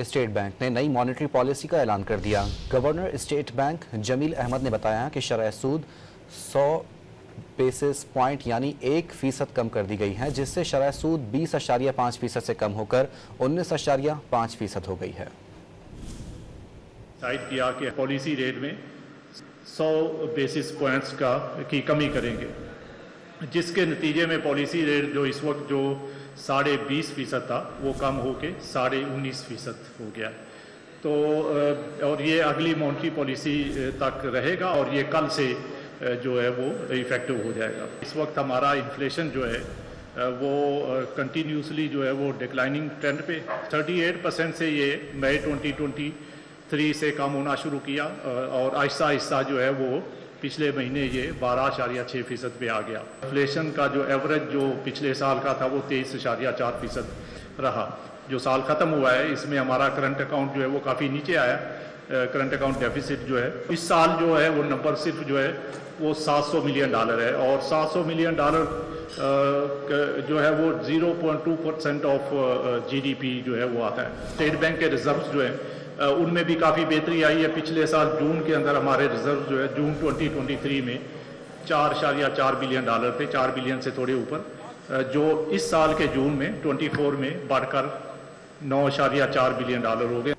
State bank نے نئی monetary policy کا اعلان کر دیا۔ گورنر اسٹیٹ بینک جمیل احمد نے بتایا کہ شرح سود 100 بیسس پوائنٹ یعنی 1% کم کر دی گئی ہے، جس سے شرح سود 20.5% سے کم ہو کر 19.5% ہو گئی ہے۔ ڈیسائیڈ کیا کہ پالیسی ریٹ میں 100 بیسس پوائنٹس کی کمی کریں گے، جس کے نتیجے میں پالیسی ریٹ جو اس وقت جو 20.5% تھا وہ کم ہو کے 19.5% ہو گیا۔ تو اور یہ اگلی مانیٹری پالیسی تک رہے گا اور یہ کل سے جو ہے وہ ایفیکٹو ہو جائے گا۔ اس وقت ہمارا انفلیشن جو ہے وہ کنٹینیوسلی جو ہے وہ ڈکلائننگ ٹرینڈ پہ 38% سے یہ مئی 2023 سے کم ہونا شروع کیا اور آہستہ آہستہ جو ہے وہ پچھلے مہینے یہ 12.6% پہ آ گیا۔ انفلیشن کا جو ایوریج جو پچھلے سال کا تھا وہ 23.4% رہا۔ جو سال ختم ہوا ہے اس میں ہمارا کرنٹ اکاؤنٹ جو ہے وہ کافی نیچے آیا، کرنٹ اکاؤنٹ ڈیفیسٹ جو ہے اس سال جو ہے وہ نمبر صرف جو ہے وہ $700 ملین ہے، اور $700 ملین جو ہے وہ 0.2% آف GDP جو ہے وہ آتا ہے۔ اسٹیٹ بینک کے ریزروز جو ہیں ان میں بھی کافی بہتری آئی ہے۔ پچھلے سال جون کے اندر ہمارے ریزرو جو ہے جون 2023 میں $4.4 بلین تھے، 4 بلین سے تھوڑے اوپر، جو اس سال کے جون میں 24 میں بڑھ کر $9.4 بلین ہو گئے۔